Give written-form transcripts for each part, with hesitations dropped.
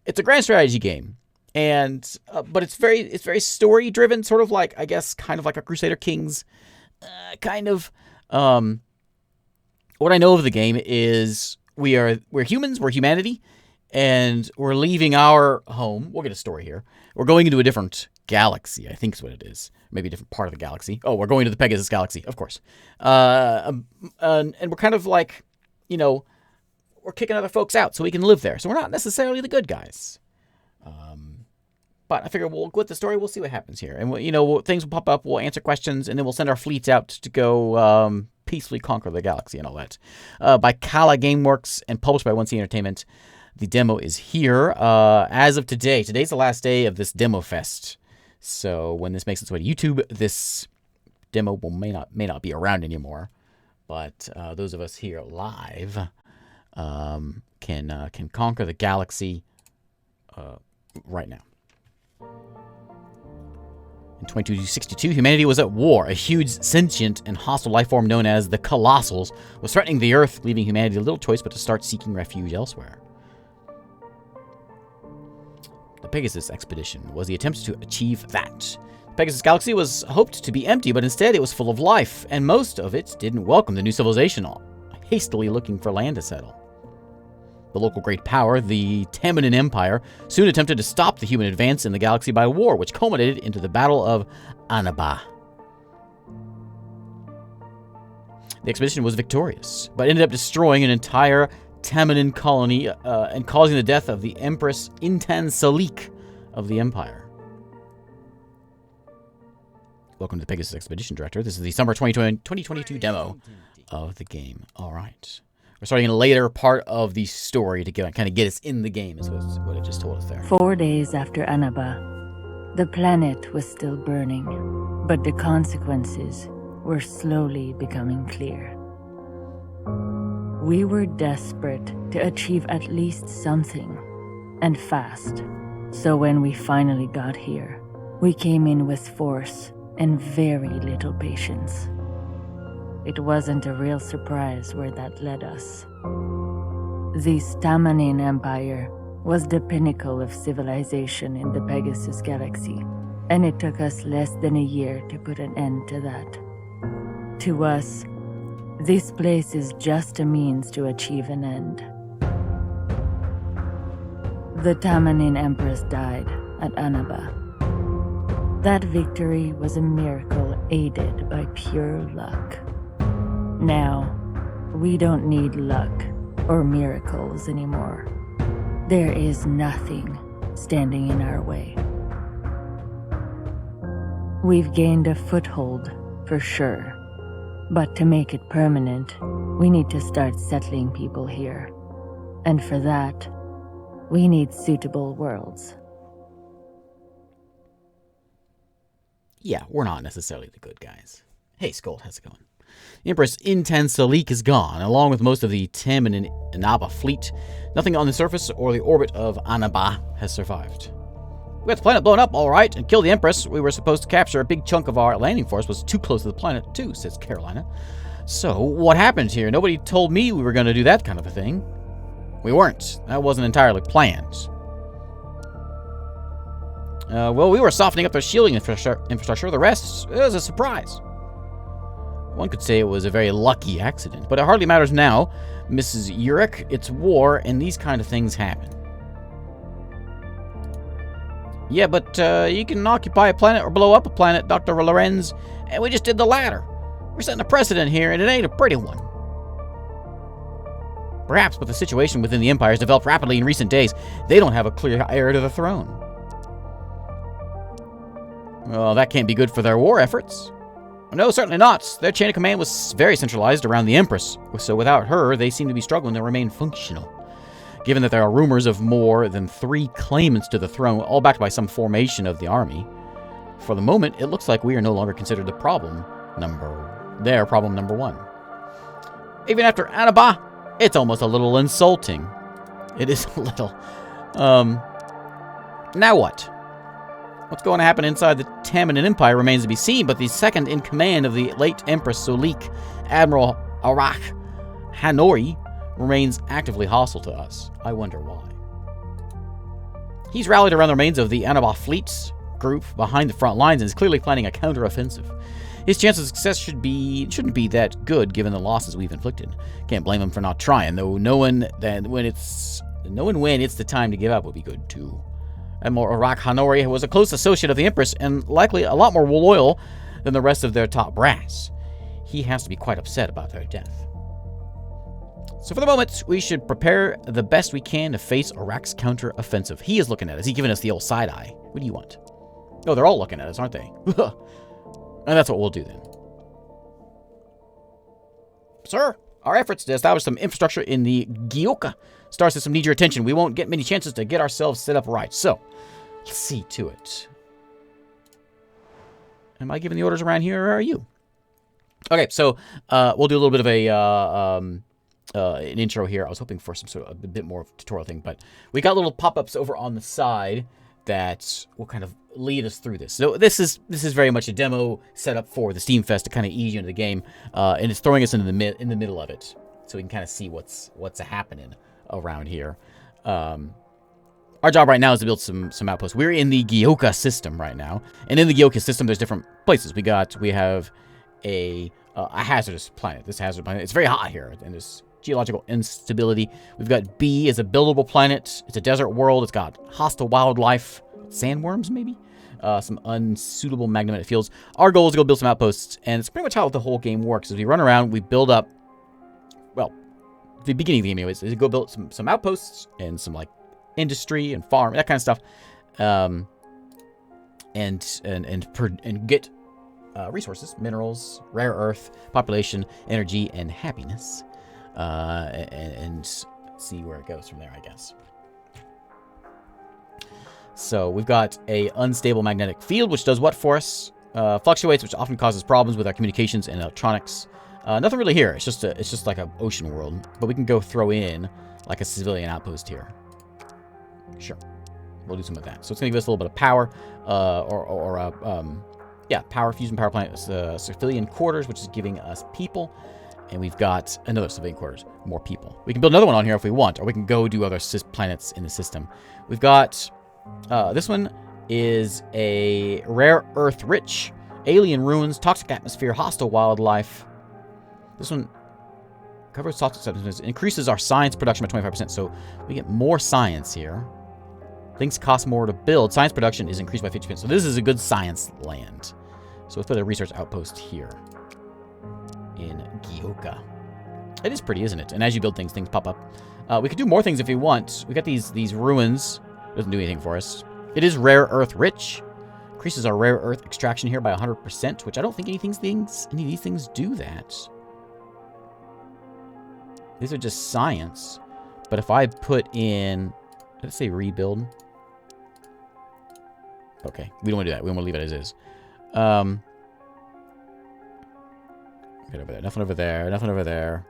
It's a grand strategy game, and but it's very story driven, sort of like, I guess, kind of like a Crusader Kings, kind of. What I know of the game is we're humans, we're humanity, and we're leaving our home. We'll get a story here. We're going into a different galaxy, I think is what it is. Maybe a different part of the galaxy. Oh, we're going to the Pegasus Galaxy, of course. And we're kind of like, we're kicking other folks out so we can live there. So we're not necessarily the good guys. But I figure with the story, we'll see what happens here. And, things will pop up, we'll answer questions, and then we'll send our fleets out to go peacefully conquer the galaxy and all that. By Kala Gameworks and published by 1C Entertainment. The demo is here as of today. Today's the last day of this demo fest. So when this makes its way to YouTube, this demo may not be around anymore. But those of us here live can conquer the galaxy right now. In 2262, humanity was at war. A huge, sentient, and hostile life form known as the Colossals was threatening the Earth, leaving humanity little choice but to start seeking refuge elsewhere. The Pegasus Expedition was the attempt to achieve that. The Pegasus Galaxy was hoped to be empty, but instead it was full of life, and most of it didn't welcome the new civilization, hastily looking for land to settle. The local great power, the Tamanin Empire, soon attempted to stop the human advance in the galaxy by war, which culminated into the Battle of Annaba. The expedition was victorious, but ended up destroying an entire Tamanin colony and causing the death of the Empress Intan Salik of the Empire. Welcome to the Pegasus Expedition, Director. This is the summer 2022 demo of the game. All right. We're starting in a later part of the story to kind of get us in the game, is what it just told us there. 4 days after Annaba, the planet was still burning, but the consequences were slowly becoming clear. We were desperate to achieve at least something, and fast. So when we finally got here, we came in with force and very little patience. It wasn't a real surprise where that led us. The Tamanin Empire was the pinnacle of civilization in the Pegasus Galaxy, and it took us less than a year to put an end to that. To us, this place is just a means to achieve an end. The Tamanin Empress died at Annaba. That victory was a miracle aided by pure luck. Now, we don't need luck or miracles anymore. There is nothing standing in our way. We've gained a foothold, for sure. But to make it permanent, we need to start settling people here. And for that, we need suitable worlds. Yeah, we're not necessarily the good guys. Hey, Skold, how's it going? The Empress Intan Salik is gone, along with most of the Tamanin Annaba fleet. Nothing on the surface or the orbit of Annaba has survived. We got the planet blown up, all right, and killed the Empress. We were supposed to capture a big chunk of our landing force was too close to the planet, too, says Carolina. So, what happened here? Nobody told me we were going to do that kind of a thing. We weren't. That wasn't entirely planned. Well, we were softening up their shielding infrastructure. The rest was a surprise. One could say it was a very lucky accident, but it hardly matters now. Mrs. Urich, it's war, and these kind of things happen. Yeah, but you can occupy a planet or blow up a planet, Dr. Lorenz, and we just did the latter. We're setting a precedent here, and it ain't a pretty one. Perhaps, but the situation within the Empire has developed rapidly in recent days. They don't have a clear heir to the throne. Well, that can't be good for their war efforts. No, certainly not. Their chain of command was very centralized around the Empress, so without her, they seem to be struggling to remain functional. Given that there are rumors of more than 3 claimants to the throne, all backed by some formation of the army, for the moment, it looks like we are no longer considered the problem number 1. Even after Annaba, it's almost a little insulting. It is a little. Now what? What's going to happen inside the Tamanin Empire remains to be seen, but the second in command of the late Empress Solik, Admiral Arach Hanori, remains actively hostile to us. I wonder why. He's rallied around the remains of the Annabah fleet group behind the front lines and is clearly planning a counter-offensive. His chance of success shouldn't be that good given the losses we've inflicted. Can't blame him for not trying, though knowing when it's the time to give up would be good too. Admiral Arak Hanori was a close associate of the Empress and likely a lot more loyal than the rest of their top brass. He has to be quite upset about their death. So for the moment, we should prepare the best we can to face Arak's counter-offensive. He is looking at us. He's giving us the old side eye. What do you want? Oh, they're all looking at us, aren't they? And that's what we'll do then. Sir, our efforts to establish some infrastructure in the Gioka star system need your attention. We won't get many chances to get ourselves set up right. So, let's see to it. Am I giving the orders around here, or are you? Okay, so we'll do a little bit of an intro here. I was hoping for some sort of a bit more tutorial thing, but we got little pop-ups over on the side that will kind of lead us through this. So this is very much a demo setup for the Steam Fest to kind of ease you into the game, and it's throwing us into the middle of it, so we can kind of see what's happening around here. Our job right now is to build some outposts. We're in the Gioka system right now, and in the Gioka system, there's different places. We have a hazardous planet. This hazardous planet, it's very hot here, and there's geological instability. We've got B as a buildable planet. It's a desert world. It's got hostile wildlife, sandworms maybe, some unsuitable magnetic fields. Our goal is to go build some outposts, and it's pretty much how the whole game works. As we run around, we build up, well, the beginning of the game anyways, is to go build some outposts and some like industry and farm, that kind of stuff, and get resources, minerals, rare earth, population, energy, and happiness. And see where it goes from there, I guess. So we've got a unstable magnetic field, which does what for us? Fluctuates, which often causes problems with our communications and electronics. Nothing really here. It's just like an ocean world, but we can go throw in like a civilian outpost here. Sure, we'll do some of that. So it's gonna give us a little bit of power, power fusion power plant, civilian quarters, which is giving us people. And we've got another civilian quarters, more people. We can build another one on here if we want, or we can go do other planets in the system. We've got, this one is a rare earth rich, alien ruins, toxic atmosphere, hostile wildlife. This one covers toxic substances, increases our science production by 25%, so we get more science here. Things cost more to build. Science production is increased by 50%, so this is a good science land. So let's put a research outpost here in Gioka. It is pretty, isn't it? And as you build things pop up. We could do more things if we want. We got these ruins. Doesn't do anything for us. It is rare earth rich. Increases our rare earth extraction here by 100%, which I don't think any of these things do that. These are just science. But if I put in, let's say rebuild. Okay, we don't want to do that. We want to leave it as is. Get over there. Nothing over there. Nothing over there.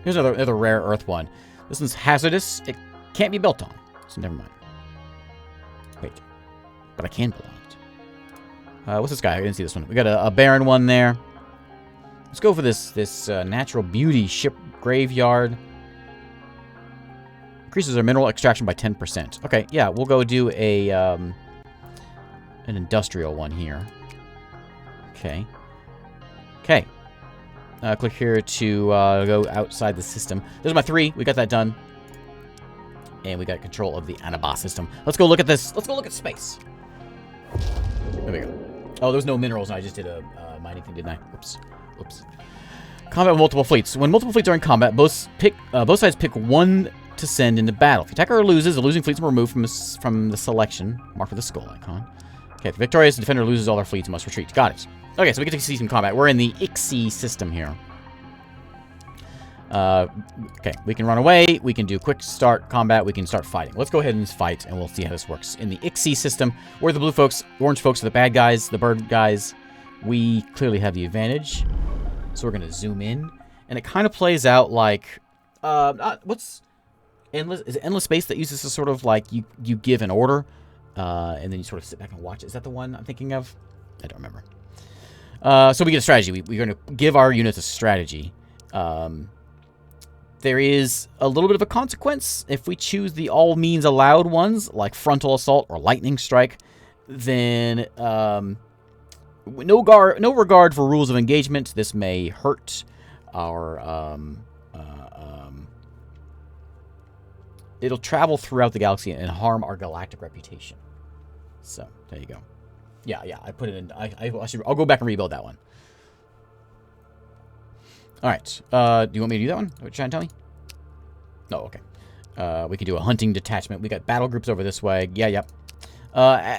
Here's another rare earth one. This one's hazardous. It can't be built on. So never mind. Wait. But I can build on it. What's this guy? I didn't see this one. We got a barren one there. Let's go for this natural beauty ship graveyard. Increases our mineral extraction by 10%. Okay, yeah, we'll go do an industrial one here. Okay. Okay. Click here to go outside the system. There's my 3. We got that done. And we got control of the Annabah system. Let's go look at this. Let's go look at space. There we go. Oh, there's no minerals. I just did a mining thing, didn't I? Whoops. Whoops. Combat with multiple fleets. When multiple fleets are in combat, both sides pick one to send into battle. If the attacker loses, the losing fleets are removed from the selection. Marked with a skull icon. Okay, if the victorious defender loses all their fleets, must retreat. Got it. Okay, so we get to see some combat. We're in the IXI system here. Okay, we can run away. We can do quick start combat. We can start fighting. Let's go ahead and fight, and we'll see how this works. In the IXI system, we're the blue folks. The orange folks are the bad guys, the bird guys. We clearly have the advantage. So we're going to zoom in. And it kind of plays out like... what's... Endless? Is it Endless Space that uses this sort of like you give an order, and then you sort of sit back and watch it? Is that the one I'm thinking of? I don't remember. So we get a strategy. We're going to give our units a strategy. There is a little bit of a consequence. If we choose the all means allowed ones, like frontal assault or lightning strike, then no regard for rules of engagement. This may hurt our... it'll travel throughout the galaxy and harm our galactic reputation. So, there you go. Yeah, I put it in... I'll go back and rebuild that one. Alright, do you want me to do that one? What are you trying to tell me? No, okay. We can do a hunting detachment. We got battle groups over this way. Yeah.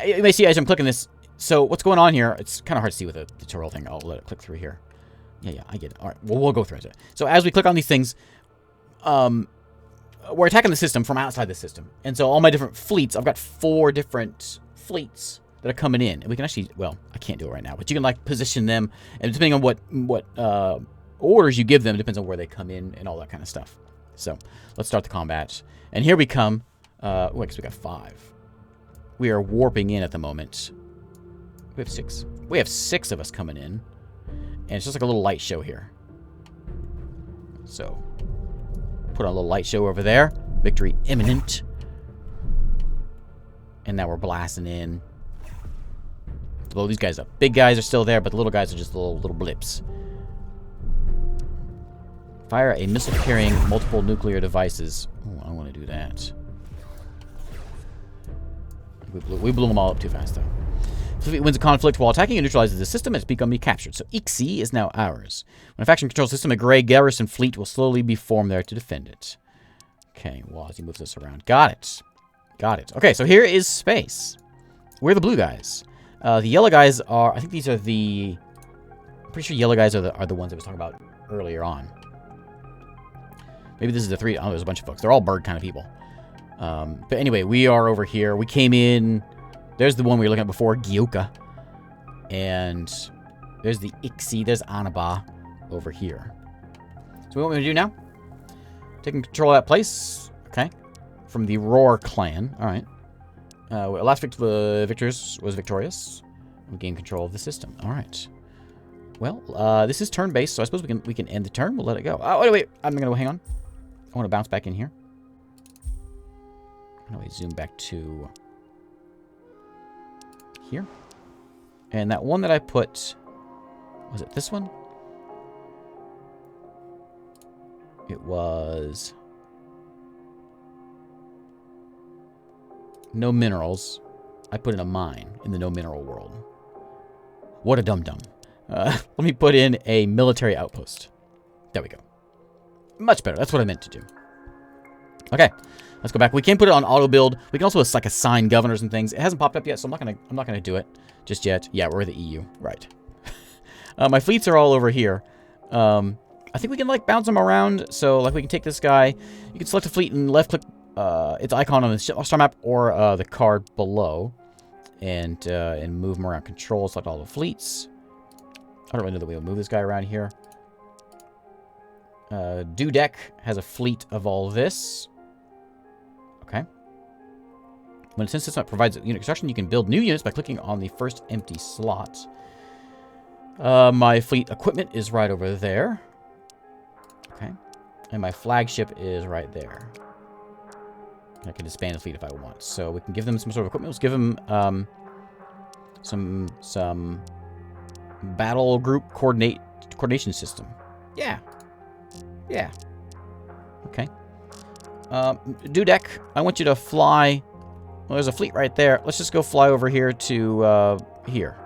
You may see as I'm clicking this. So, what's going on here? It's kind of hard to see with the tutorial thing. I'll let it click through here. Yeah, I get it. Alright, we'll go through it. So, as we click on these things, we're attacking the system from outside the system. And so, all my different fleets, I've got 4 different fleets that are coming in. And we can actually, well, I can't do it right now, but you can, like, position them. And depending on what orders you give them, it depends on where they come in and all that kind of stuff. So, let's start the combat. And here we come. Wait, because we got 5. We are warping in at the moment. We have 6. We have 6 of us coming in. And it's just like a little light show here. So, put on a little light show over there. Victory imminent. And now we're blasting in. Blow these guys up. Big guys are still there, but the little guys are just little blips. Fire a missile carrying multiple nuclear devices. Oh, I don't want to do that. We blew them all up too fast, though. Fleet wins a conflict while attacking and neutralizes the system. It's become captured. So Ixie is now ours. When a faction controls the system, a gray garrison fleet will slowly be formed there to defend it. Okay, well, as he moves us around. Got it. Okay, so here is space. We're the blue guys. The yellow guys are... I think these are the... I'm pretty sure yellow guys are the ones I was talking about earlier on. Maybe this is the 3... Oh, there's a bunch of folks. They're all bird kind of people. But anyway, we are over here. We came in... There's the one we were looking at before, Gyoka. And there's the Ixie. There's Anaba over here. So what we're going to do now? Taking control of that place. Okay. From the Roar clan. All right. Last victors was victorious. We gained control of the system. All right. Well, this is turn-based, so I suppose we can end the turn. We'll let it go. Oh, wait. I'm going to hang on. I want to bounce back in here. How do I zoom back to... here? And that one that I put... Was it this one? It was... no minerals. I put in a mine in the no mineral world. What a dum-dum. Let me put in a military outpost. There we go. Much better. That's what I meant to do. Okay. Let's go back. We can put it on auto build. We can also like assign governors and things. It hasn't popped up yet, so I'm not gonna do it just yet. Yeah, we're the EU, right? My fleets are all over here. I think we can like bounce them around. So like we can take this guy. You can select a fleet and left click its icon on the star map or the card below, and move them around. Control. Select all the fleets. I don't really know that we'll move this guy around here. Dudek has a fleet of all this. Okay. When a system provides unit construction, you can build new units by clicking on the first empty slot. My fleet equipment is right over there. Okay. And my flagship is right there. I can expand the fleet if I want. So we can give them some sort of equipment. Let's give them some battle group coordination system. Yeah. Yeah. Okay. Dudek, I want you to fly. Well, there's a fleet right there. Let's just go fly over here to here.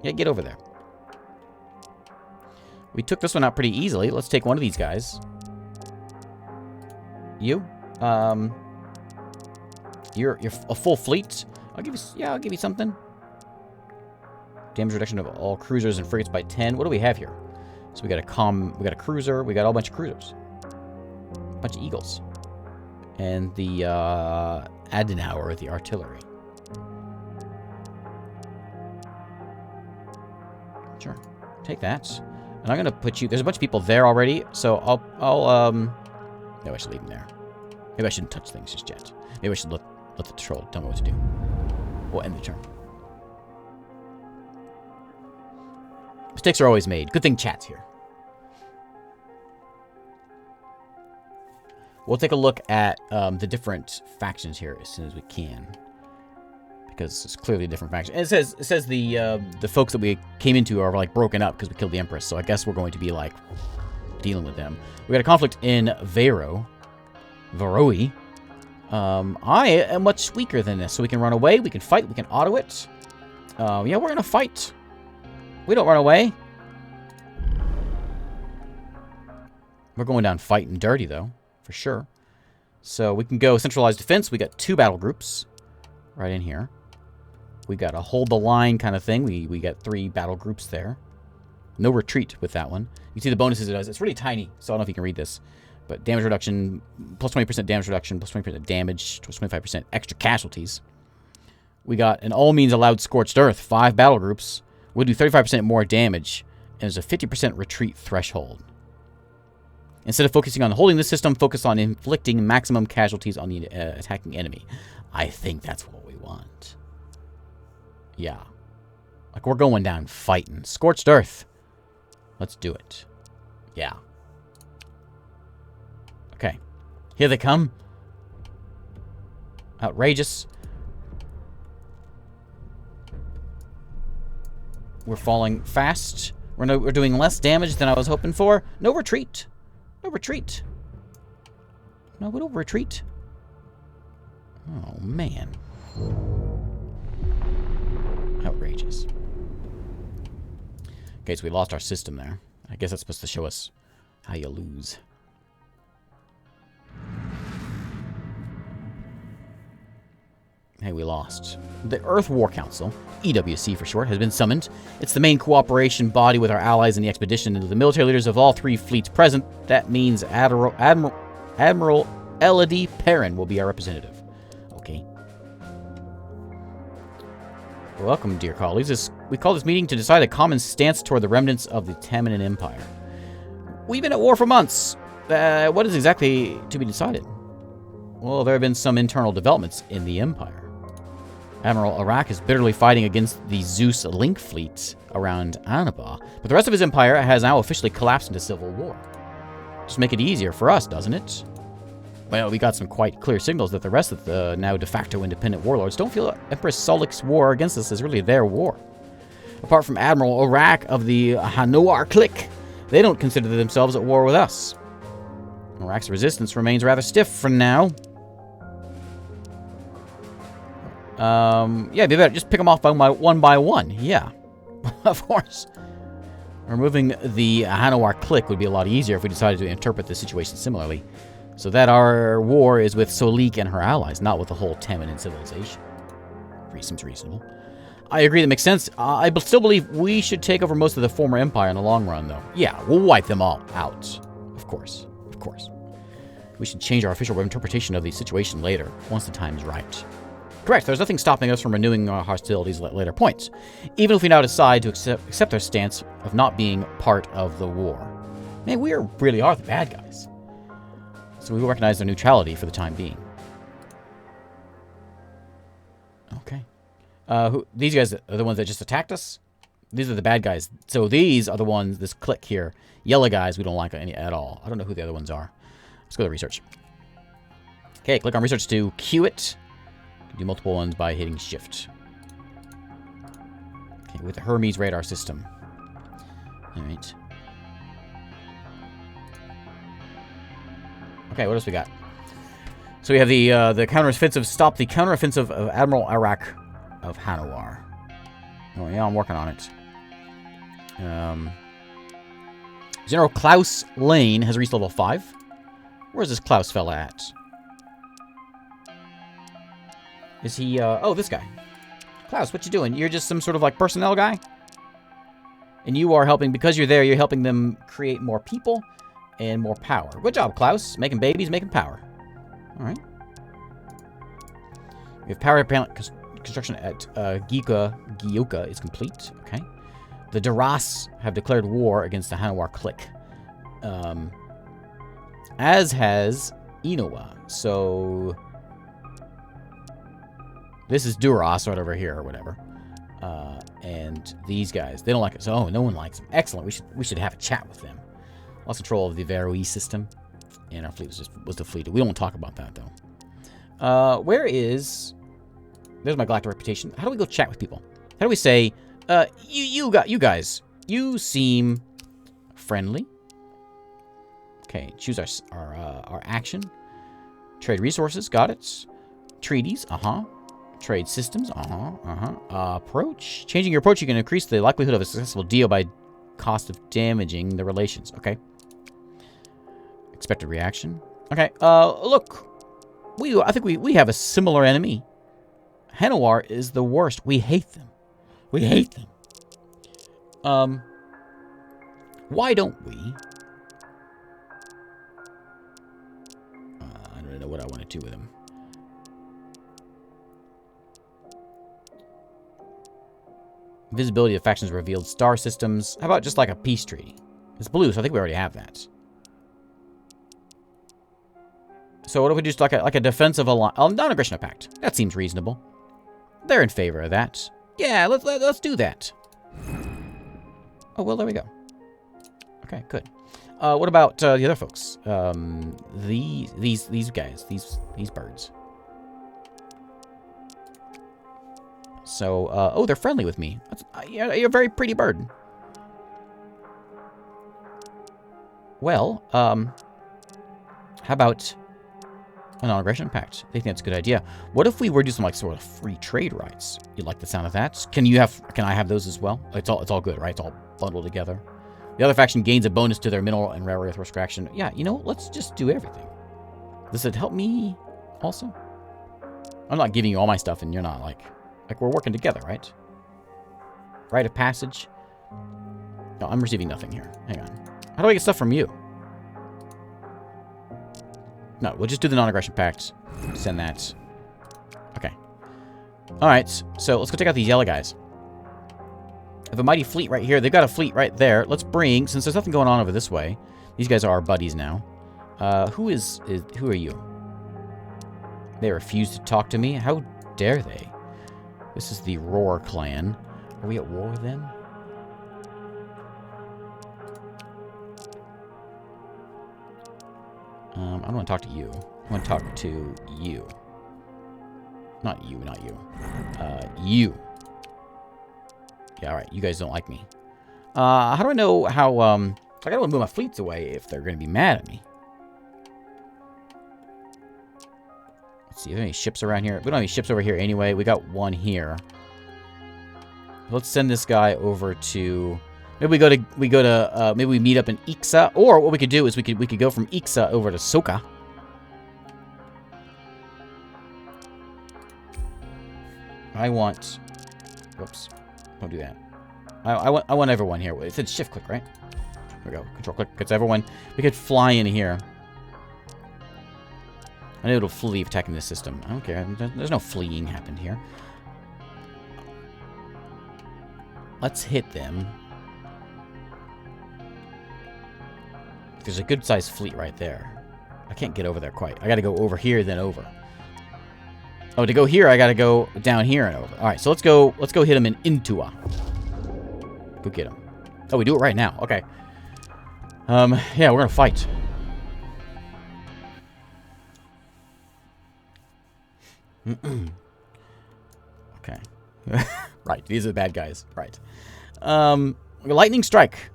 Yeah, get over there. We took this one out pretty easily. Let's take one of these guys. You? You're a full fleet. I'll give you something. Damage reduction of all cruisers and frigates by 10. What do we have here? So we got a cruiser. We got a whole bunch of cruisers. A bunch of eagles. And the Adenauer, the artillery. Sure. Take that. And I'm gonna put you... There's a bunch of people there already, so I'll maybe I should leave them there. Maybe I shouldn't touch things just yet. Maybe I should let the troll tell me what to do. We'll end the turn. Mistakes are always made. Good thing chat's here. We'll take a look at the different factions here as soon as we can. Because it's clearly a different faction. And it says the folks that we came into are like broken up because we killed the Empress. So I guess we're going to be like dealing with them. We got a conflict in Varoi. I am much weaker than this, so we can run away, we can fight, we can auto it. Yeah, we're gonna fight. We don't run away. We're going down fighting dirty, though, for sure. So we can go centralized defense. We got 2 battle groups right in here. We got a hold the line kind of thing. We got 3 battle groups there. No retreat with that one. You see the bonuses it does. It's really tiny, so I don't know if you can read this. But damage reduction, plus 20% damage reduction, plus 20% damage, plus 25% extra casualties. We got an all means allowed scorched earth, 5 battle groups. We'll do 35% more damage, and there's a 50% retreat threshold. Instead of focusing on holding the system, focus on inflicting maximum casualties on the attacking enemy. I think that's what we want. Yeah. Like, we're going down fighting. Scorched earth. Let's do it. Yeah. Okay. Here they come. Outrageous. We're falling fast. We're doing less damage than I was hoping for. No retreat. No retreat. No, we don't retreat. Oh, man. Outrageous. Okay, so we lost our system there. I guess that's supposed to show us how you lose. Hey, we lost. The Earth War Council, EWC for short, has been summoned. It's the main cooperation body with our allies in the expedition and the military leaders of all 3 fleets present. That means Admiral Elodie Perrin will be our representative. Okay. Welcome, dear colleagues. We call this meeting to decide a common stance toward the remnants of the Tamanin Empire. We've been at war for months. What is exactly to be decided? Well, there have been some internal developments in the Empire. Admiral Arak is bitterly fighting against the Zeus Link fleet around Anaba, but the rest of his empire has now officially collapsed into civil war. Just make it easier for us, doesn't it? Well, we got some quite clear signals that the rest of the now de facto independent warlords don't feel Empress Solik's war against us is really their war. Apart from Admiral Arak of the Hanoar clique, they don't consider themselves at war with us. Arak's resistance remains rather stiff for now. Yeah, be better. Just pick them off one by one. Yeah, of course. Removing the Hanoar clique would be a lot easier if we decided to interpret the situation similarly. So that our war is with Solik and her allies, not with the whole Tamanin civilization. Seems reasonable. I agree, that makes sense. I still believe we should take over most of the former empire in the long run, though. Yeah, we'll wipe them all out. Of course. Of course. We should change our official interpretation of the situation later, once the time is right. Correct, there's nothing stopping us from renewing our hostilities at later points, even if we now decide to accept our stance of not being part of the war. Man, we really are the bad guys. So we will recognize their neutrality for the time being. Okay. These guys are the ones that just attacked us? These are the bad guys. So these are the ones, this clique here. Yellow guys we don't like any at all. I don't know who the other ones are. Let's go to research. Okay, click on research to queue it. Do multiple ones by hitting shift. Okay, with the Hermes radar system. Alright. Okay, what else we got? So we have the counteroffensive. Stop the counteroffensive of Admiral Arak of Hanoar. Oh yeah, I'm working on it. General Klaus Lane has reached level 5. Where's this Klaus fella at? Is he, oh, this guy. Klaus, what you doing? You're just some sort of, like, personnel guy? And you are helping, because you're there, you're helping them create more people and more power. Good job, Klaus. Making babies, making power. Alright. We have power plant construction at Gioka is complete. Okay. The Duras have declared war against the Hanoar clique. As has Inowa. So this is Duras right over here or whatever. And these guys, they don't like us. Oh, no one likes them. Excellent. We should have a chat with them. Lost control of the Varoi system. And our fleet was defeated. We don't talk about that, though. Where is... There's my galactic reputation. How do we go chat with people? How do we say, you guys, you seem friendly. Okay, choose our action. Trade resources, got it. Treaties, Trade systems, approach. Changing your approach, you can increase the likelihood of a successful deal by cost of damaging the relations. Okay. Expected reaction. Okay, look. I think we have a similar enemy. Hanowar is the worst. We hate them. We hate them. Why don't we... I don't know what I want to do with him. Visibility of factions revealed. Star systems. How about just like a peace treaty? It's blue, so I think we already have that. So what if we just like a defensive alliance? Non-aggression pact. That seems reasonable. They're in favor of that. Yeah, let's do that. Oh, well, there we go. Okay, good. What about the other folks? These guys, these birds. So, oh, they're friendly with me. You're a very pretty bird. Well, how about a non-aggression pact? They think that's a good idea. What if we were to do some like sort of free trade rights? You like the sound of that? Can I have those as well? It's all good, right? It's all bundled together. The other faction gains a bonus to their mineral and rare earth extraction. Yeah, you know, let's just do everything. Does it help me also? I'm not giving you all my stuff and you're not like we're working together, right? Rite of passage. No, I'm receiving nothing here. Hang on. How do I get stuff from you? No, we'll just do the non-aggression pact. Send that. Okay. Alright, so let's go take out these yellow guys. I have a mighty fleet right here. They've got a fleet right there. Let's bring, since there's nothing going on over this way, these guys are our buddies now. Who are you? They refuse to talk to me? How dare they? This is the Roar clan. Are we at war with them? I don't want to talk to you. I want to talk to you. Not you, not you. You. Yeah, alright. You guys don't like me. How do I know how, I gotta move my fleets away if they're gonna be mad at me. Let's see, are there any ships around here? We don't have any ships over here anyway. We got one here. Let's send this guy over to... Maybe maybe we meet up in Ixa, or what we could do is we could go from Ixa over to Soka. I want... Whoops. Don't do that. I want everyone here. It said shift click, right? There we go. Control click gets everyone. We could fly in here. I know it'll flee attacking this system. I don't care. There's no fleeing happened here. Let's hit them. There's a good-sized fleet right there. I can't get over there quite. I gotta go over here, then over. Oh, to go here, I gotta go down here and over. Alright, so let's go hit him in Intua. Go get him. Oh, we do it right now. Okay. Yeah, we're gonna fight. Okay. Right, these are the bad guys. Right. Lightning strike.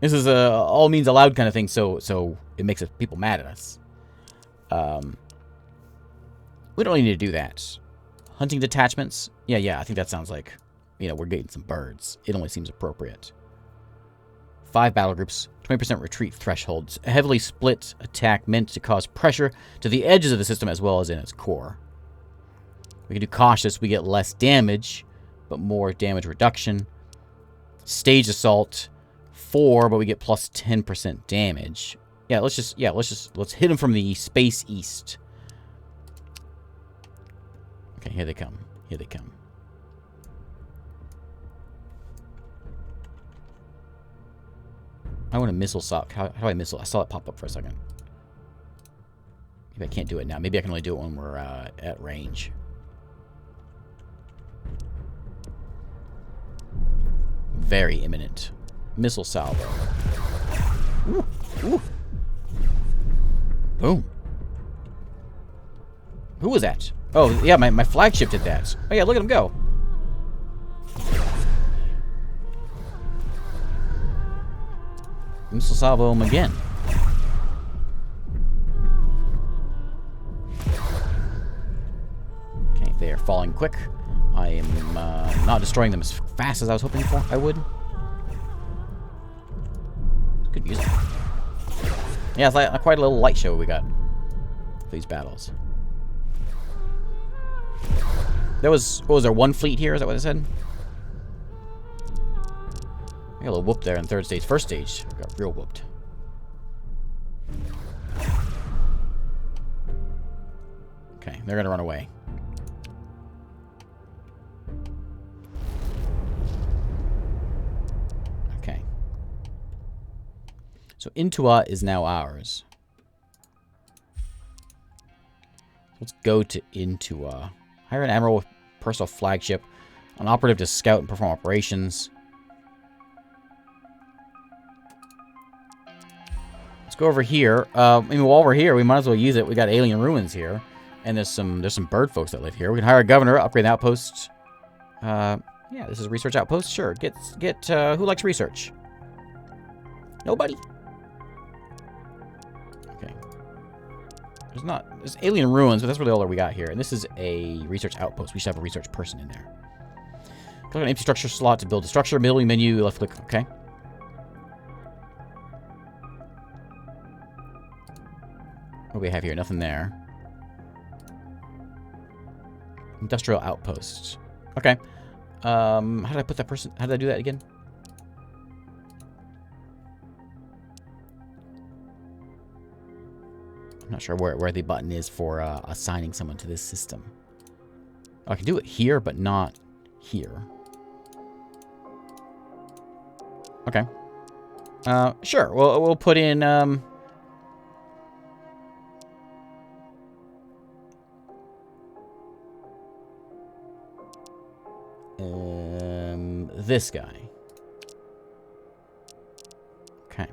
This is a all means allowed kind of thing, so it makes people mad at us. We don't need to do that. Hunting detachments. Yeah, I think that sounds like, you know, we're getting some birds. It only seems appropriate. 5 battle groups, 20% retreat thresholds. A heavily split attack meant to cause pressure to the edges of the system as well as in its core. We can do cautious, we get less damage, but more damage reduction. Stage assault, 4, but we get plus 10% damage. Yeah, let's hit him from the space east. Okay, here they come. Here they come. I want a missile sock. How do I missile? I saw it pop up for a second. Maybe I can't do it now. Maybe I can only do it when we're at range. Very imminent. Missile salvo. Ooh, ooh. Boom. Who was that? Oh, yeah, my flagship did that. Oh, yeah, look at him go. Missile salvo him again. Okay, they are falling quick. I am not destroying them as fast as I was hoping for. I would. Good music. Yeah, it's like quite a little light show we got for these battles. There was, what was there, one fleet here? Is that what I said? I got a little whoop there in third stage. First stage, got real whooped. Okay, they're gonna run away. Okay. So Intua is now ours. Let's go to Intua. Hire an admiral with personal flagship, an operative to scout and perform operations. Let's go over here. I mean, while we're here, we might as well use it. We got alien ruins here, and there's some bird folks that live here. We can hire a governor, upgrade the outpost. Yeah, this is a research outpost. Sure, get who likes research? Nobody. Okay. There's alien ruins, but that's really all that we got here. And this is a research outpost. We should have a research person in there. Click on an empty structure slot to build a structure. Middle menu, left click. Okay. What do we have here? Nothing there. Industrial outpost. Okay. How did I put that person? How did I do that again? I'm not sure where the button is for assigning someone to this system. Oh, I can do it here, but not here. Okay. Sure. We'll put in this guy. Okay.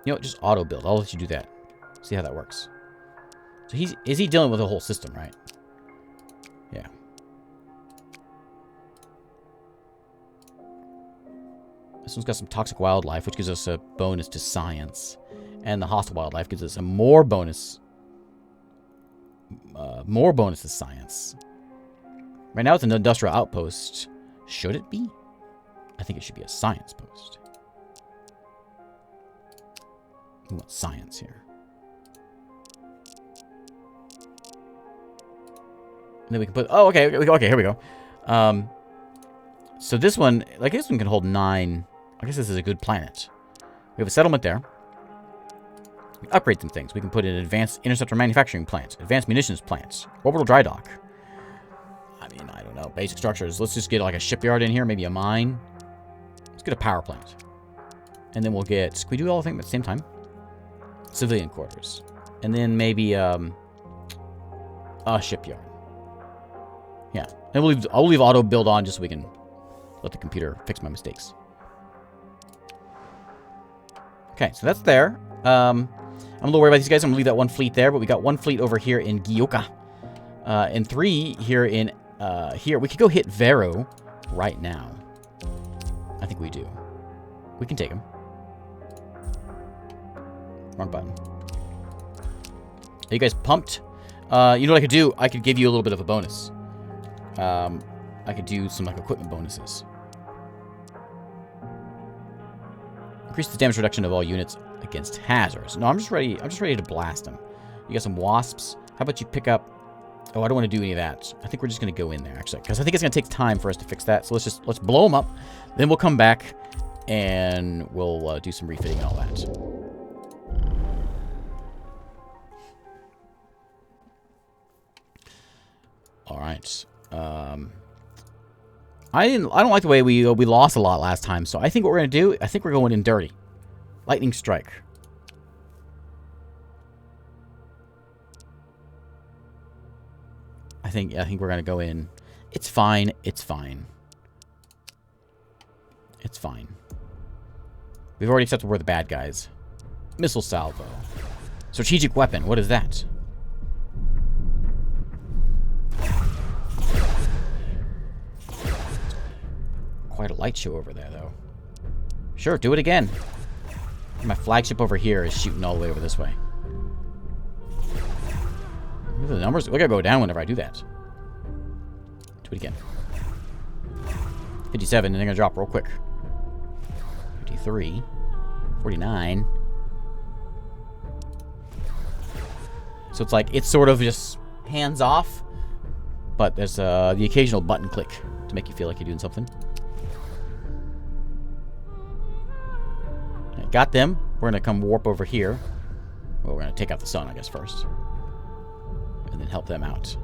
You know what? Just auto build. I'll let you do that. See how that works. So is he dealing with the whole system, right? Yeah. This one's got some toxic wildlife, which gives us a bonus to science. And the hostile wildlife gives us a more bonus to science. Right now it's an industrial outpost. Should it be? I think it should be a science post. We want science here. And then we can put... Oh, okay, here we go. So this one... Like, this one can hold 9... I guess this is a good planet. We have a settlement there. We upgrade some things. We can put in an advanced interceptor manufacturing plant. Advanced munitions plant. Orbital dry dock. I mean, I don't know. Basic structures. Let's just get like a shipyard in here. Maybe a mine. Let's get a power plant. And then we'll get... Can we do all the things at the same time? Civilian quarters. And then maybe a shipyard. Yeah. And I'll leave auto build on just so we can let the computer fix my mistakes. Okay, so that's there. I'm a little worried about these guys. I'm going to leave that one fleet there, but we got one fleet over here in Gyoka. And 3 here in here. We could go hit Vero right now. I think we do. We can take him. Wrong button. Are you guys pumped? You know what I could do? I could give you a little bit of a bonus. I could do some like equipment bonuses. Increase the damage reduction of all units against hazards. No, I'm just ready to blast them. You got some wasps. How about you pick up... Oh, I don't want to do any of that. I think we're just going to go in there, actually. Because I think it's going to take time for us to fix that. So let's blow them up. Then we'll come back and we'll do some refitting and all that. All right. I don't like the way we lost a lot last time. So I think what we're going to do, I think we're going in dirty. Lightning strike. I think we're going to go in. It's fine. It's fine. It's fine. We've already accepted we're the bad guys. Missile salvo. Strategic weapon. What is that? Quite a light show over there, though. Sure, do it again. My flagship over here is shooting all the way over this way. Look at the numbers. We're gonna go down whenever I do that. Do it again. 57, and they're gonna drop real quick. 53. 49. So it's like, it's sort of just hands off, but there's the occasional button click to make you feel like you're doing something. Okay, got them. We're gonna come warp over here. Well, we're gonna take out the sun, I guess, first. And then help them out.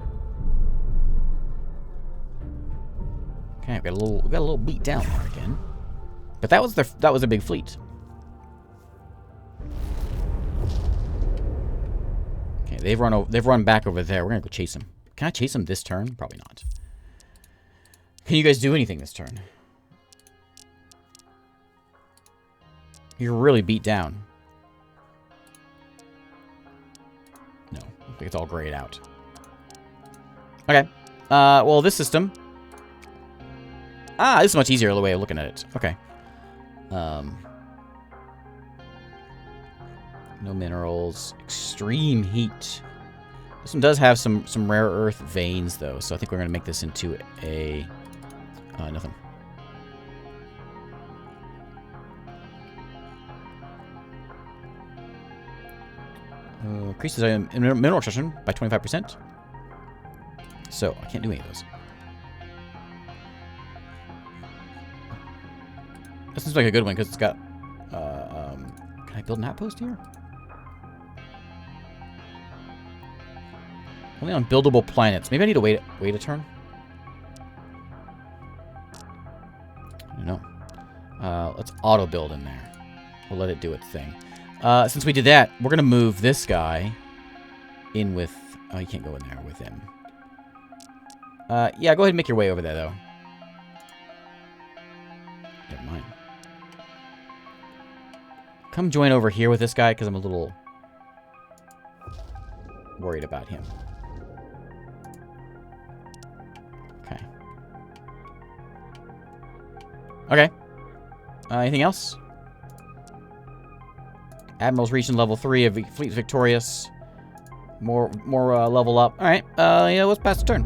Okay, we got a little beat down there again. But that was a big fleet. Okay, they've run back over there. We're gonna go chase them. Can I chase them this turn? Probably not. Can you guys do anything this turn? You're really beat down. No, I think it's all grayed out. Okay. Well, this system. This is a much easier way of looking at it. Okay. No minerals. Extreme heat. This one does have some rare earth veins, though, so I think we're going to make this into a... nothing. Increases mineral extraction by 25%. So, I can't do any of those. This seems like a good one, because it's got... can I build an outpost here? Only on buildable planets. Maybe I need to wait a turn? I don't know. Let's auto-build in there. We'll let it do its thing. Since we did that, we're going to move this guy in with... Oh, you can't go in there with him. Yeah, go ahead and make your way over there, though. Never mind. Come join over here with this guy, because I'm a little worried about him. Okay. Okay. Anything else? Admiral's reaching level 3 of Fleet's victorious. More level up. Alright, yeah, let's pass the turn.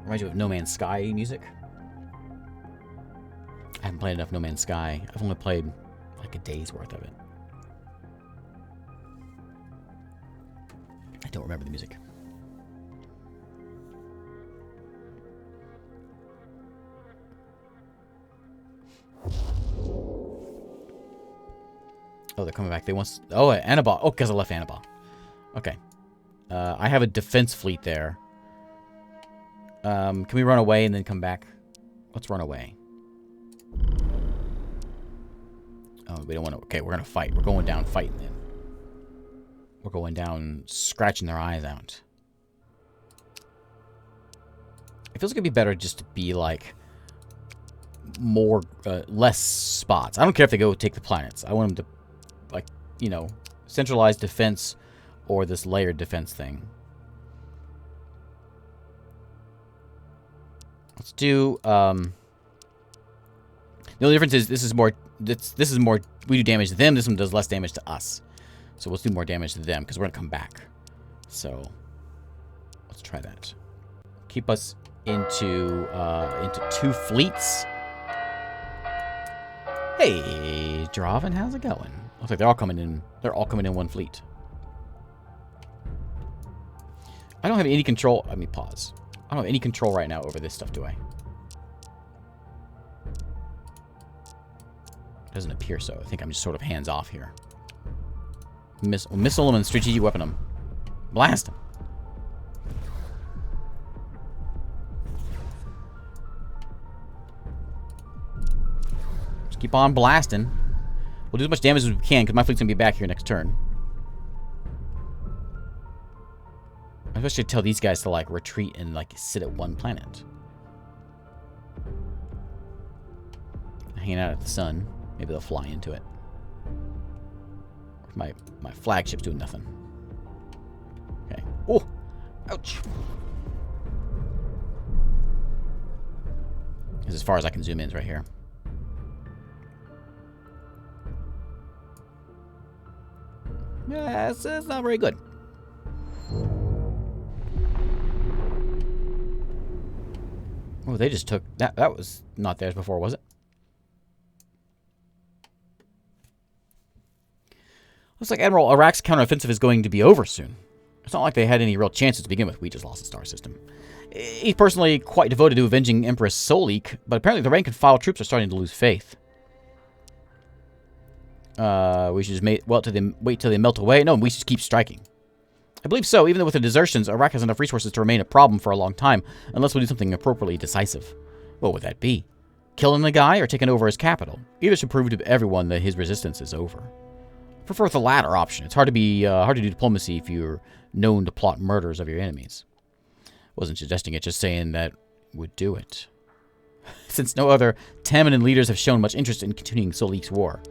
Reminds you of No Man's Sky music. I haven't played enough No Man's Sky. I've only played like a day's worth of it. I don't remember the music. Oh, they're coming back. They want... Oh, Annabelle. Oh, because I left Annabelle. Okay. I have a defense fleet there. Can we run away and then come back? Let's run away. Oh, we don't want to... Okay, we're going to fight. We're going down fighting then. We're going down scratching their eyes out. It feels like it'd be better just to be, like... more... less spots. I don't care if they go take the planets. I want them to... like, you know, centralized defense or this layered defense thing. Let's do, the only difference is this is more, we do damage to them, this one does less damage to us. So let's do more damage to them, because we're going to come back. So, let's try that. Keep us into 2 fleets. Hey, Draven, how's it going? Looks like they're all coming in. They're all coming in 1 fleet. I don't have any control. Let me pause. I don't have any control right now over this stuff, do I? Doesn't appear so. I think I'm just sort of hands off here. Missile them and strategic weapon them. Blast them. Just keep on blasting. We'll do as much damage as we can, because my fleet's going to be back here next turn. I suppose I should tell these guys to, like, retreat and, like, sit at 1 planet. hanging out at the sun. Maybe they'll fly into it. My flagship's doing nothing. Okay. Oh! Ouch! This is as far as I can zoom in right here. Yeah, it's not very good. Oh, they just took... That was not theirs before, was it? Looks like Admiral Iraq's counteroffensive is going to be over soon. It's not like they had any real chances to begin with. We just lost the star system. He's personally quite devoted to avenging Empress Solik, but apparently the rank and file troops are starting to lose faith. We should just wait till they melt away. No, we should keep striking. I believe so. Even with the desertions, Iraq has enough resources to remain a problem for a long time, unless we do something appropriately decisive. What would that be? Killing the guy or taking over his capital? Either should prove to everyone that his resistance is over. I prefer the latter option. It's hard to do diplomacy if you're known to plot murders of your enemies. Wasn't suggesting it, just saying that would do it. Since no other Tamanan leaders have shown much interest in continuing Solik's war.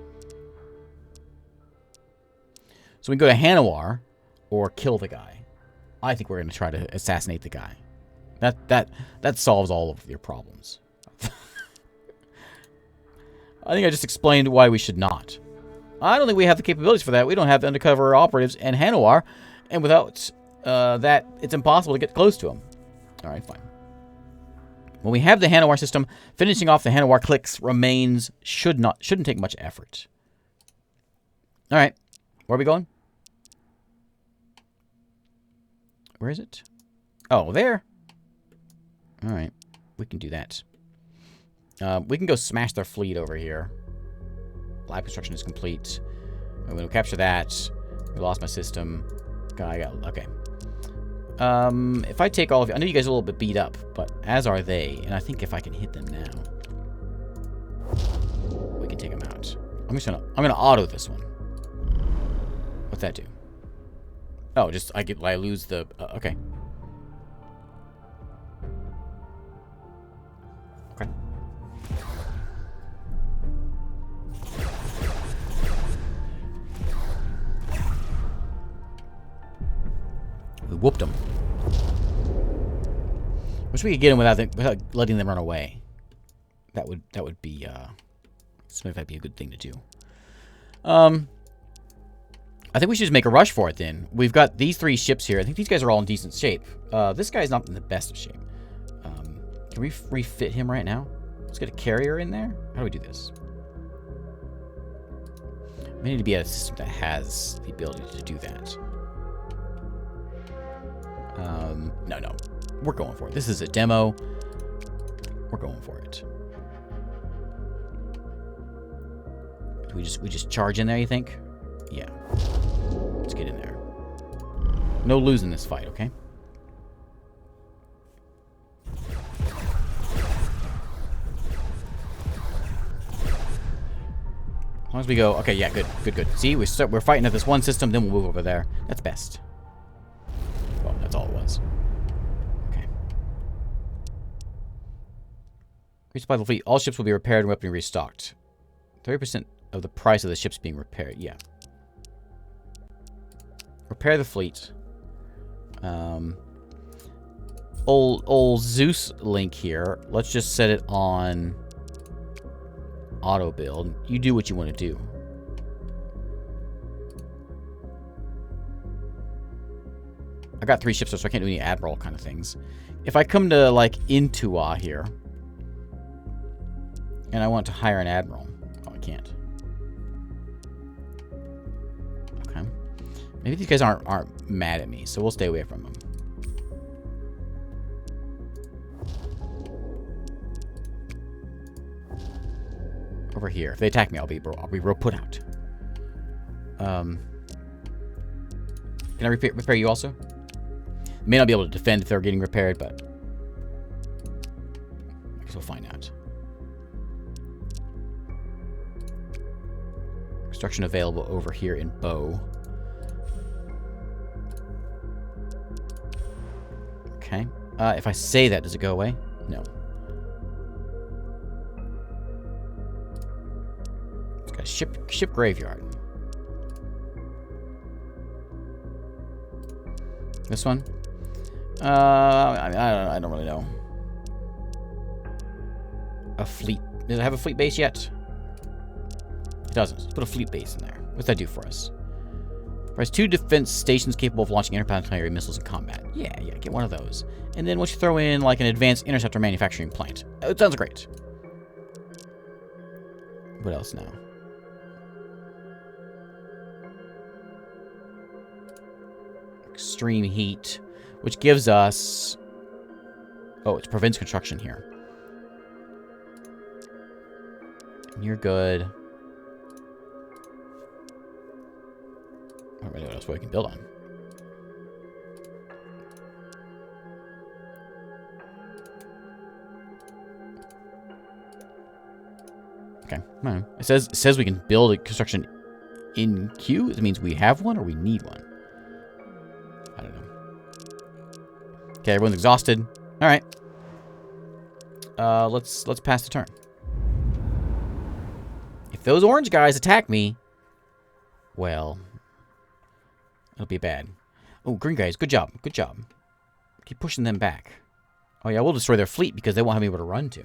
So we can go to Hanawar or kill the guy. I think we're going to try to assassinate the guy. That solves all of your problems. I think I just explained why we should not. I don't think we have the capabilities for that. We don't have the undercover operatives in Hanawar, and without that, it's impossible to get close to them. All right, fine. When we have the Hanawar system, finishing off the Hanawar cliques shouldn't take much effort. All right, where are we going? Where is it? Oh, there. All right, we can do that. We can go smash their fleet over here. Lab construction is complete. I'm going to capture that. We lost my system. Okay. If I take all of you, I know you guys are a little bit beat up, but as are they, and I think if I can hit them now, we can take them out. I'm gonna auto this one. What's that do? Oh, just I lose the okay. Okay. We whooped them. Wish we could get them without letting them run away. That would be that'd be a good thing to do. I think we should just make a rush for it then. We've got these 3 ships here. I think these guys are all in decent shape. This guy's not in the best of shape. Can we refit him right now? Let's get a carrier in there. How do we do this? We need to be at a system that has the ability to do that. No. We're going for it. This is a demo. We're going for it. Do we just charge in there, you think? Yeah. Let's get in there. No losing this fight, okay? As long as we go... Okay, yeah, good. See, we're fighting at this one system, then we'll move over there. That's best. Well, that's all it was. Okay. Resupply the fleet. All ships will be repaired and weaponry restocked. 30% of the price of the ships being repaired. Yeah. Repair the fleet. Old Zeus link here. Let's just set it on auto build. You do what you want to do. I got 3 ships, so I can't do any admiral kind of things. If I come to like Intua here, and I want to hire an admiral, oh, I can't. Okay. Maybe these guys aren't mad at me, so we'll stay away from them. Over here. If they attack me, I'll be real put out. Can I repair you also? May not be able to defend if they're getting repaired, but I guess we'll find out. Construction available over here in Bow. Okay. If I say that, does it go away? No. A ship graveyard. This one? I don't really know. A fleet. Does it have a fleet base yet? It doesn't. Let's put a fleet base in there. What's that do for us? Provides 2 defense stations capable of launching interplanetary missiles in combat. Yeah, get one of those. And then once you throw in like an advanced interceptor manufacturing plant. It sounds great. What else now? Extreme heat, which gives us... Oh, it prevents construction here. And you're good. I don't really know what else we can build on. Okay. It says we can build a construction in queue. It means we have one or we need one. I don't know. Okay, everyone's exhausted. All right. Let's pass the turn. If those orange guys attack me, well, it'll be bad. Oh, green guys, good job. Good job. Keep pushing them back. Oh, yeah, we'll destroy their fleet because they won't have anywhere to run to.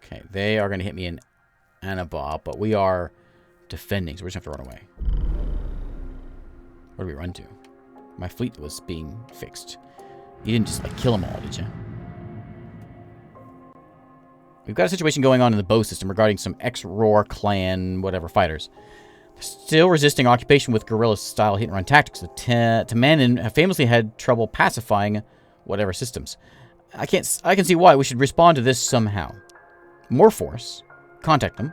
Okay, they are going to hit me in Annabah, but we are defending, so we're just going to have to run away. Where do we run to? My fleet was being fixed. You didn't just, like, kill them all, did you? We've got a situation going on in the bow system regarding some ex-Roar clan, whatever, fighters. They're still resisting occupation with guerrilla-style hit-and-run tactics. The Tamanin have famously had trouble pacifying whatever systems. I can see why. We should respond to this somehow. More force. Contact them.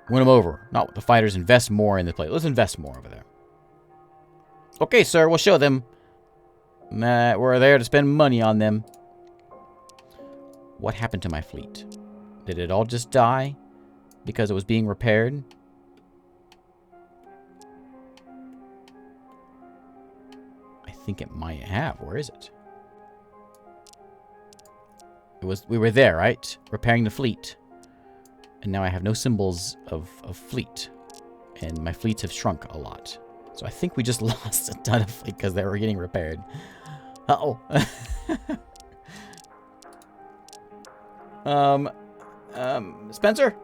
Win them over. Not with the fighters. Invest more in the play. Let's invest more over there. Okay, sir. We'll show them that we're there to spend money on them. What happened to my fleet? Did it all just die because it was being repaired? I think it might have. Where is it? We were there, right? Repairing the fleet. And now I have no symbols of fleet. And my fleets have shrunk a lot. So I think we just lost a ton of fleet because they were getting repaired. Uh-oh. Spencer?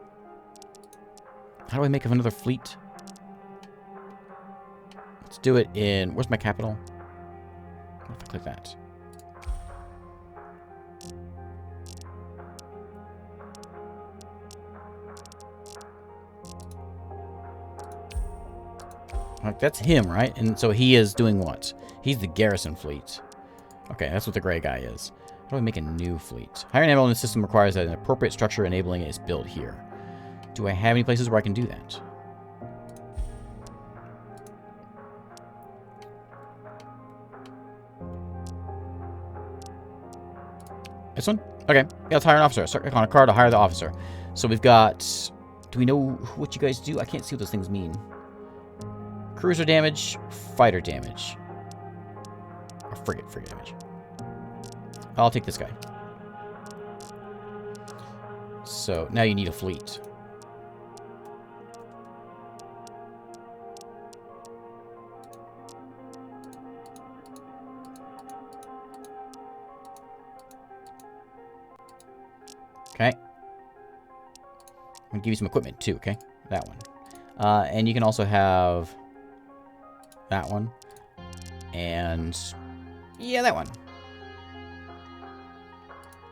How do I make another fleet? Let's do it in... Where's my capital? I have to click that. That's him, right? And so he is doing what? He's the garrison fleet. Okay, that's what the gray guy is. How do I make a new fleet? Hiring an element system requires that an appropriate structure enabling it is built here. Do I have any places where I can do that? This one? Okay. Yeah, let's hire an officer. Start on a card to hire the officer. So we've got... Do we know what you guys do? I can't see what those things mean. Cruiser damage, fighter damage. Or frigate damage. I'll take this guy. So, now you need a fleet. Okay. I'm going to give you some equipment, too, okay? That one. And you can also have... that one. And... yeah, that one.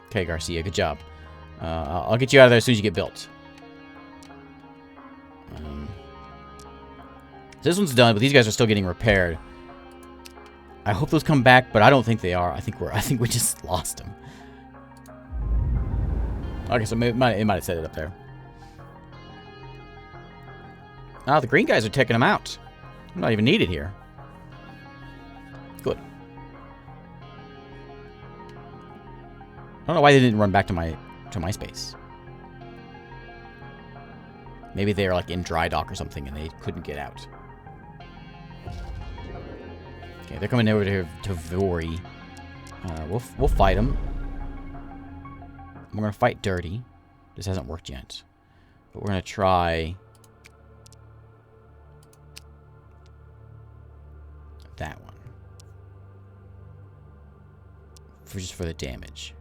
Okay, Garcia, good job. I'll get you out of there as soon as you get built. This one's done, but these guys are still getting repaired. I hope those come back, but I don't think they are. I think we just lost them. Okay, so it might have set it up there. Ah, the green guys are taking them out. I'm not even needed here. Good. I don't know why they didn't run back to my space. Maybe they're like in dry dock or something and they couldn't get out. Okay, they're coming over to Vori. We'll fight them. We're gonna fight dirty. This hasn't worked yet, but we're gonna try that one just for the damage.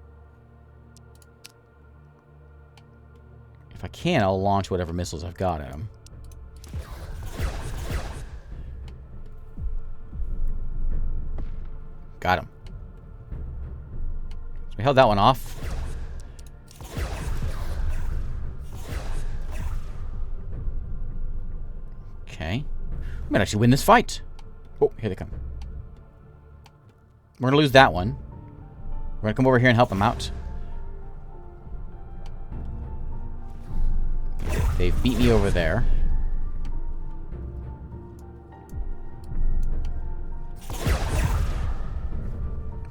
If I can, I'll launch whatever missiles I've got at them. Got him. So we held that one off. Okay. We might actually win this fight. Oh, here they come. We're going to lose that one. We're going to come over here and help them out. They've beat me over there.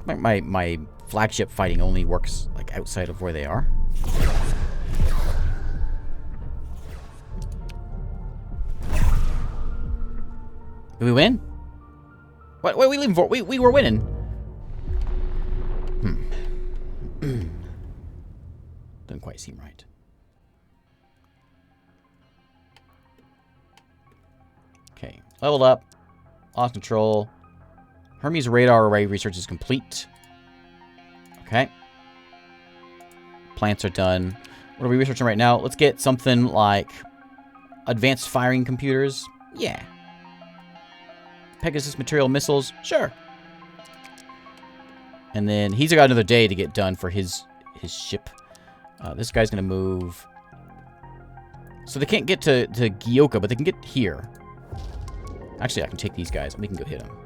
My flagship fighting only works like outside of where they are. Did we win? What are we leaving for? We were winning. Doesn't quite seem right. Okay, leveled up. Lost control. Hermes radar array research is complete. Okay. Plants are done. What are we researching right now? Let's get something like advanced firing computers. Yeah. Pegasus material missiles. Sure. And then he's got another day to get done for his ship. This guy's going to move. So they can't get to Gyoka, but they can get here. Actually, I can take these guys and we can go hit them.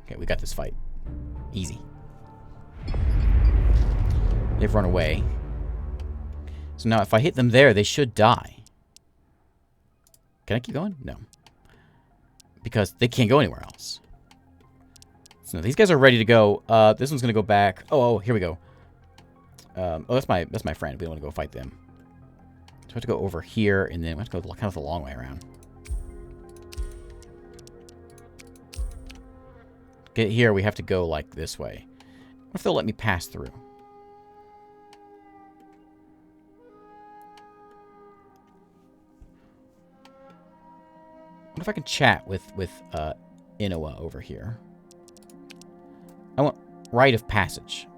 Okay, we got this fight. Easy. They've run away. So now if I hit them there, they should die. Can I keep going? No. Because they can't go anywhere else. So these guys are ready to go. This one's going to go back. Oh, here we go. Oh, that's my friend. We don't want to go fight them. So we have to go over here, and then we have to go kind of the long way around. Get here, we have to go like this way. What if they'll let me pass through? What if I can chat with Inoa over here? I want rite of passage.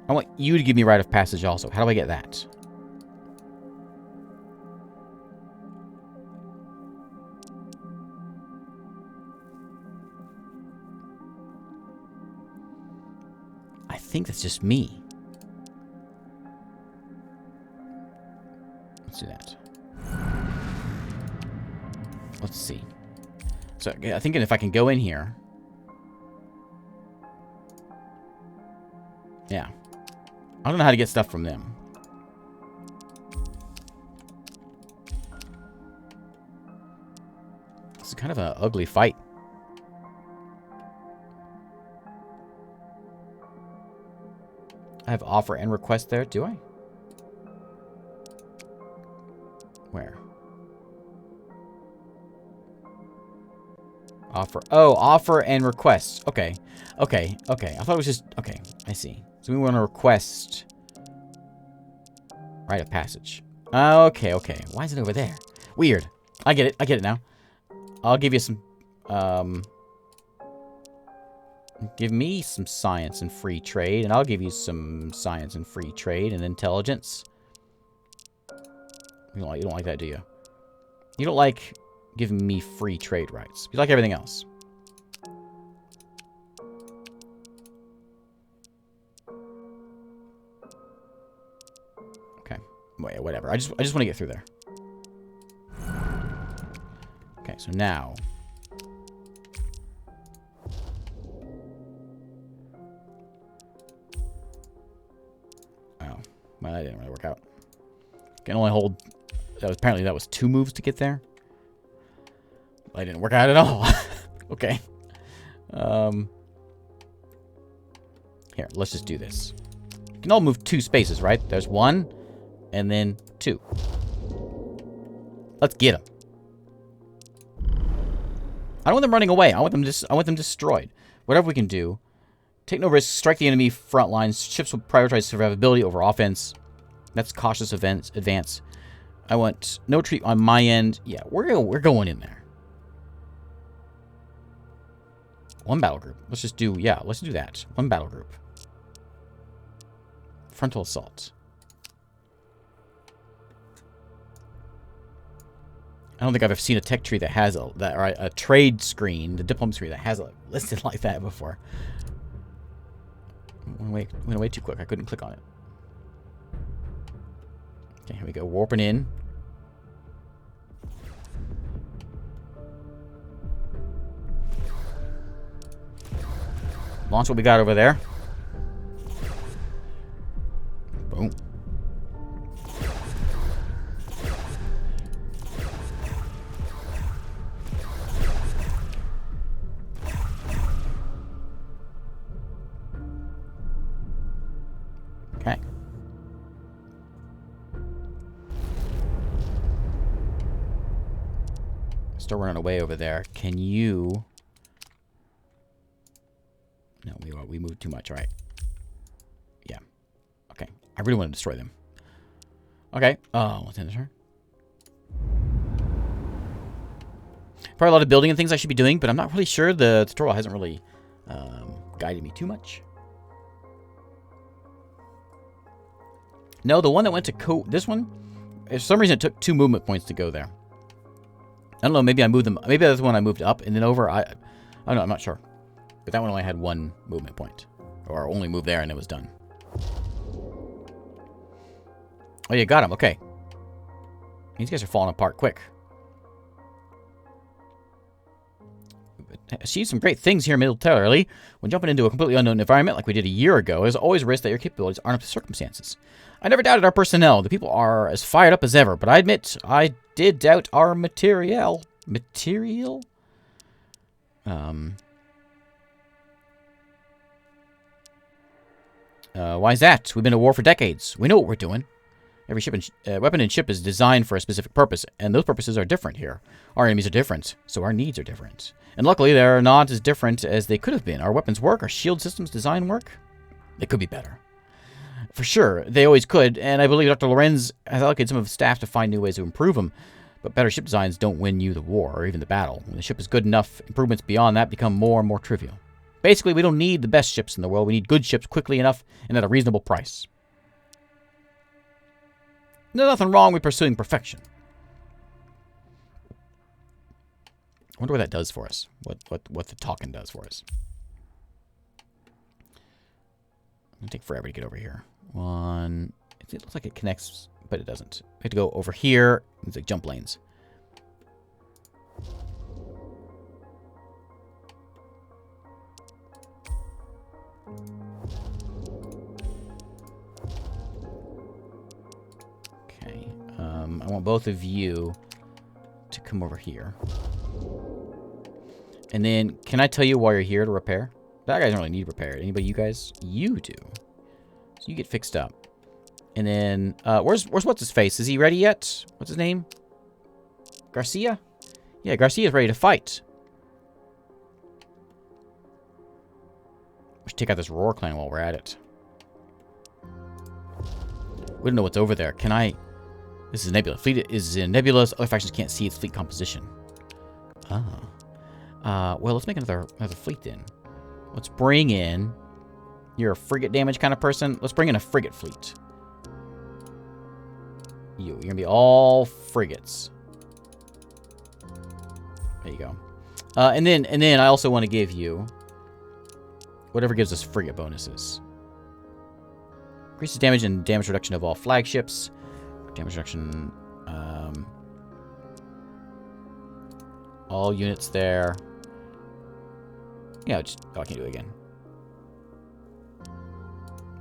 I want you to give me rite of passage also. How do I get that? I think that's just me. Let's do that. Let's see. So I'm thinking if I can go in here. Yeah. I don't know how to get stuff from them. This is kind of an ugly fight. I have offer and request there, do I? Where? Offer. Oh, offer and request. Okay. Okay. Okay. I thought it was just... Okay. I see. So we want to request... Rite of passage. Okay. Okay. Why is it over there? Weird. I get it. I get it now. I'll give you some... Give me some science and free trade, and I'll give you some science and free trade and intelligence. You don't like that, do you? You don't like giving me free trade rights. You like everything else. Okay. Wait, whatever. I just want to get through there. Okay, so now... Well, that didn't really work out. Can only hold... Apparently that was 2 moves to get there. That didn't work out at all. Okay. Here, let's just do this. You can all move 2 spaces, right? There's 1, and then 2. Let's get them. I don't want them running away. I want them destroyed. Whatever we can do. Take no risks. Strike the enemy front lines. Ships will prioritize survivability over offense. That's cautious advance. I want no retreat on my end. Yeah, we're going in there. 1 battle group. Let's just do, yeah, let's do that. 1 battle group. Frontal assault. I don't think I've ever seen a tech tree that has a trade screen, the diplomacy screen that has it listed like that before. Went way too quick. I couldn't click on it. Okay, here we go. Warping in. Launch what we got over there. Boom. Okay. Still running away over there. Can you... No, we moved too much, right? Yeah. Okay. I really want to destroy them. Okay. Oh, what's in the turn? Probably a lot of building and things I should be doing, but I'm not really sure. The tutorial hasn't really guided me too much. No, the one that went to this one, for some reason it took 2 movement points to go there. I don't know, maybe I moved them. Maybe that's the one I moved up and then over. I don't know, I'm not sure. But that one only had 1 movement point. Or only moved there and it was done. Oh, you got him. Okay. These guys are falling apart quick. Achieved some great things here militarily. When jumping into a completely unknown environment like we did a year ago, there's always a risk that your capabilities aren't up to circumstances. I never doubted our personnel. The people are as fired up as ever, but I admit I did doubt our material. Material? Why is that? We've been at war for decades. We know what we're doing. Every ship and weapon and ship is designed for a specific purpose, and those purposes are different here. Our enemies are different, so our needs are different. And luckily, they're not as different as they could have been. Our weapons work, our shield systems design work. They could be better. For sure, they always could, and I believe Dr. Lorenz has allocated some of his staff to find new ways to improve them. But better ship designs don't win you the war, or even the battle. When the ship is good enough, improvements beyond that become more and more trivial. Basically, we don't need the best ships in the world. We need good ships quickly enough and at a reasonable price. There's nothing wrong with pursuing perfection. I wonder what that does for us. What the talking does for us. It's going to take forever to get over here. It looks like it connects, but it doesn't. We have to go over here. It's like jump lanes. Okay. I want both of you to come over here. And then, can I tell you why you're here to repair? That guy doesn't really need repaired. Anybody, you guys? You do. So you get fixed up. And then, where's what's his face? Is he ready yet? What's his name? Garcia? Yeah, Garcia's ready to fight. We should take out this Roar clan while we're at it. We don't know what's over there. Can I? This is Nebula. Fleet is in Nebula's. Other factions can't see its fleet composition. Oh. Well, let's make another fleet then. Let's bring in... You're a frigate damage kind of person. Let's bring in a frigate fleet. You're going to be all frigates. There you go. And then I also want to give you... Whatever gives us frigate bonuses. Increases damage and damage reduction of all flagships. Damage reduction... all units there. Yeah, I can't do it again.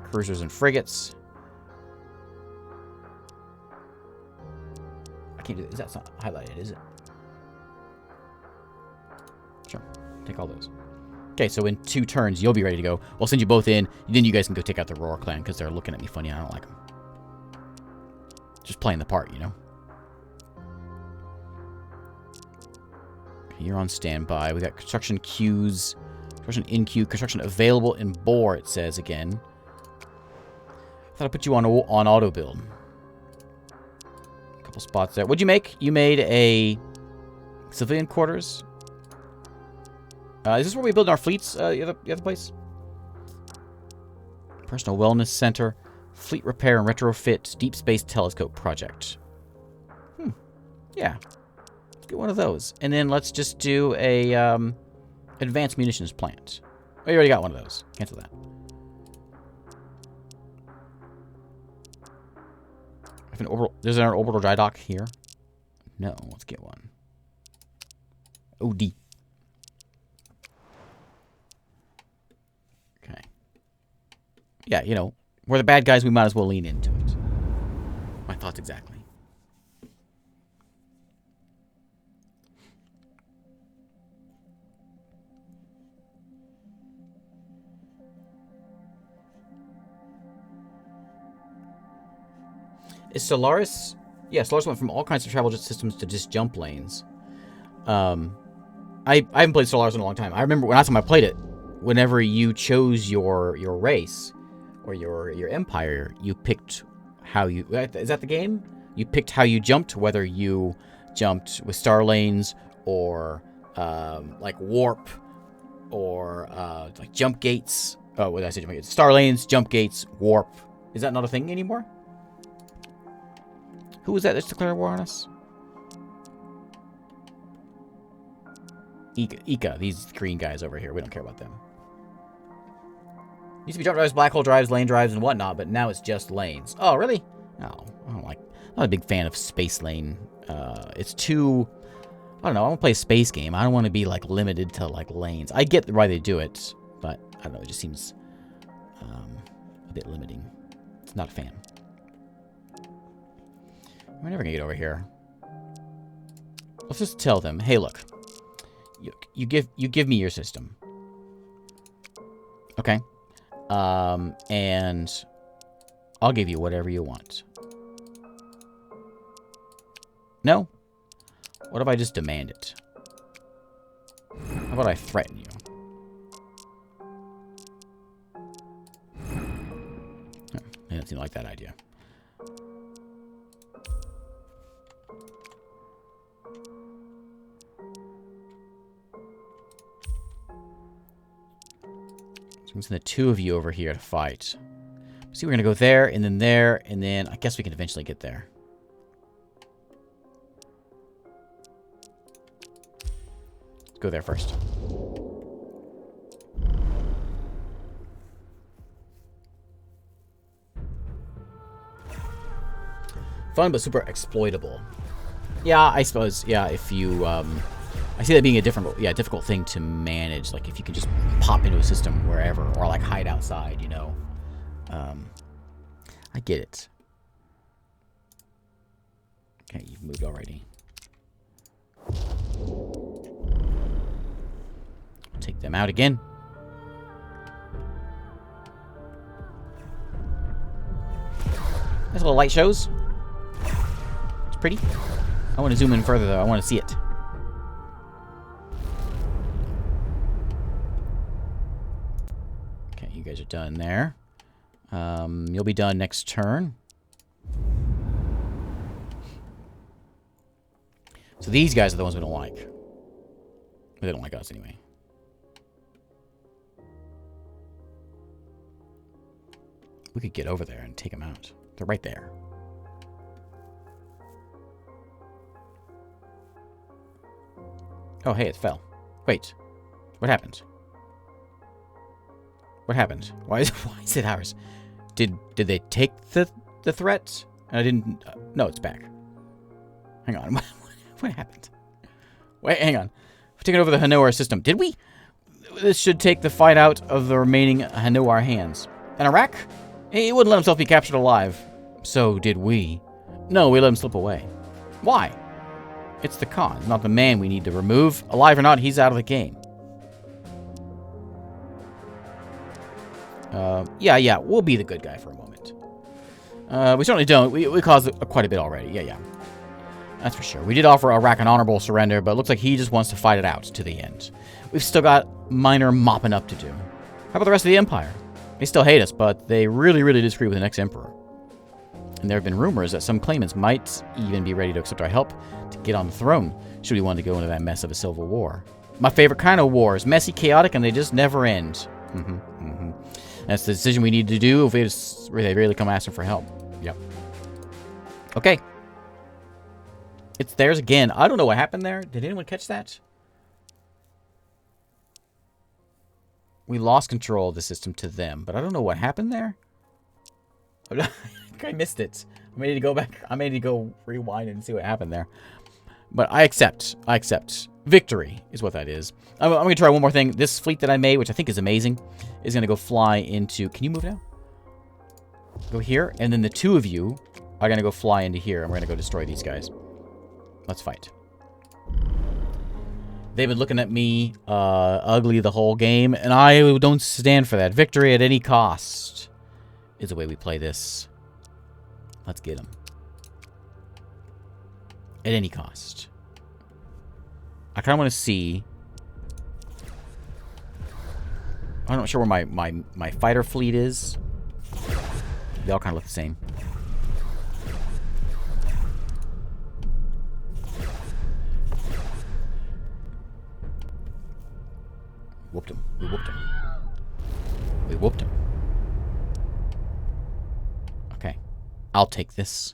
Cruisers and frigates. I can't do it. That's not highlighted, is it? Sure. Take all those. Okay, so in 2 turns, you'll be ready to go. We'll send you both in, and then you guys can go take out the Roar clan, because they're looking at me funny, and I don't like them. Just playing the part, you know? Okay, you're on standby. We got construction queues, construction in queue, construction available in bore, it says again. I thought I put you on auto build. A couple spots there. What'd you make? You made a civilian quarters. Is this where we build our fleets, the other place? Personal Wellness Center, Fleet Repair and Retrofit, Deep Space Telescope Project. Yeah. Let's get one of those. And then let's just do a Advanced Munitions Plant. Oh, you already got one of those. Cancel that. There's an orbital dry dock here. No, let's get one. OD. Okay. Yeah, you know, we're the bad guys, we might as well lean into it. My thoughts exactly. Is Solaris? Yeah, Solaris went from all kinds of travel systems to just jump lanes. I haven't played Solaris in a long time. I remember when last time I played it, whenever you chose your race or your empire, you picked how you... Is that the game? You picked how you jumped, whether you jumped with star lanes or like warp or like jump gates. Oh, what did I say? Jump gates? Star lanes, jump gates, warp. Is that not a thing anymore? Who was that that's declaring war on us? Ika, these green guys over here. We don't care about them. Used to be jump drives, black hole drives, lane drives, and whatnot, but now it's just lanes. Oh, really? No, I don't like... I'm not a big fan of space lane. It's too... I don't know, I want to play a space game. I don't want to be, like, limited to, like, lanes. I get why they do it, but, I don't know, it just seems a bit limiting. Not a fan. We're never gonna get over here. Let's just tell them, hey, look. You give me your system. Okay? And I'll give you whatever you want. No? What if I just demand it? How about I threaten you? I don't seem like that idea. So I'm sending the 2 of you over here to fight. See, we're going to go there, and then I guess we can eventually get there. Let's go there first. Fun, but super exploitable. Yeah, I suppose, yeah, if you, I see that being a difficult thing to manage. Like, if you can just pop into a system wherever, or, like, hide outside, you know. I get it. Okay, you've moved already. Take them out again. Nice little light shows. It's pretty. I want to zoom in further, though. I want to see it. Okay, you guys are done there. You'll be done next turn. So these guys are the ones we don't like. They don't like us anyway. We could get over there and take them out. They're right there. Oh, hey, it fell. Wait. What happened? What happened? Why is it ours? Did they take the threat? And I didn't... no, it's back. Hang on. What happened? Wait, hang on. We've taken over the Hanowar system. Did we? This should take the fight out of the remaining Hanowar hands. And Iraq? He wouldn't let himself be captured alive. So did we. No, we let him slip away. Why? It's the Khan, not the man we need to remove. Alive or not, he's out of the game. Yeah, we'll be the good guy for a moment. We certainly don't. We caused quite a bit already. Yeah. That's for sure. We did offer Iraq an honorable surrender, but it looks like he just wants to fight it out to the end. We've still got minor mopping up to do. How about the rest of the Empire? They still hate us, but they really disagree with the next Emperor. And there have been rumors that some claimants might even be ready to accept our help to get on the throne, should we want to go into that mess of a civil war. My favorite kind of wars. Messy, chaotic, and they just never end. That's the decision we need to do if they really come asking for help. Yep. Okay. It's theirs again. I don't know what happened there. Did anyone catch that? We lost control of the system to them, but I don't know what happened there. I missed it. I may need to go back. I may need to go rewind and see what happened there. But I accept. Victory is what that is. I'm going to try one more thing. This fleet that I made, which I think is amazing, is going to go fly into... Can you move now? Go here. And then the two of you are going to go fly into here. And we're going to go destroy these guys. Let's fight. They've been looking at me ugly the whole game. And I don't stand for that. Victory at any cost is the way we play this. Let's get them. At any cost. I kind of want to see... I'm not sure where my fighter fleet is. They all kind of look the same. Whooped him. We whooped him. We whooped him. Okay. I'll take this.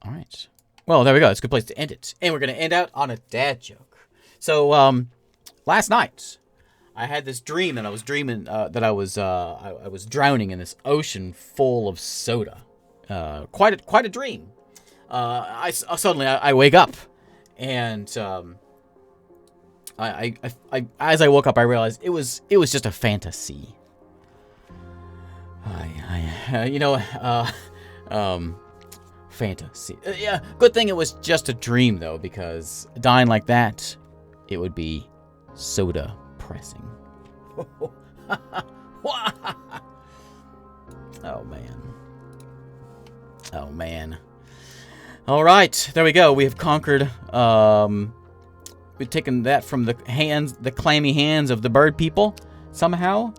All right. Well, there we go. It's a good place to end it. And we're going to end out on a dad joke. So, last night, I had this dream, and I was dreaming that I was drowning in this ocean full of soda. Quite a dream. Suddenly I wake up, and I as I woke up, I realized it was just a fantasy. Fantasy. Yeah, good thing it was just a dream, though, because dying like that, it would be soda pressing. Oh, man. All right, there we go. We have conquered. We've taken that from the clammy hands of the bird people somehow,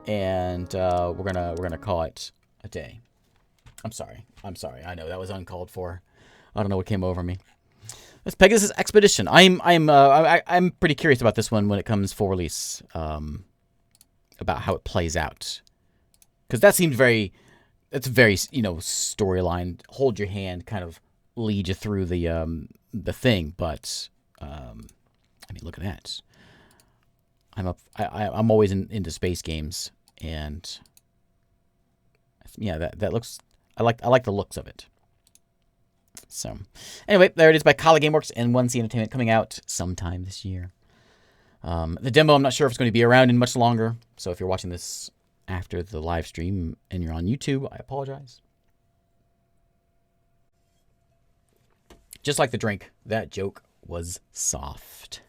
and we're gonna call it a day. I'm sorry. I know that was uncalled for. I don't know what came over me. It's Pegasus Expedition. I'm pretty curious about this one when it comes for release. About how it plays out, because that seemed very. It's very storyline. Hold your hand, kind of lead you through the thing. But I mean, look at that. I'm always into space games, and yeah, that looks. I like the looks of it. So, anyway, there it is by Kala Gameworks and 1C Entertainment, coming out sometime this year. The demo, I'm not sure if it's going to be around in much longer. So if you're watching this after the live stream and you're on YouTube, I apologize. Just like the drink, that joke was soft.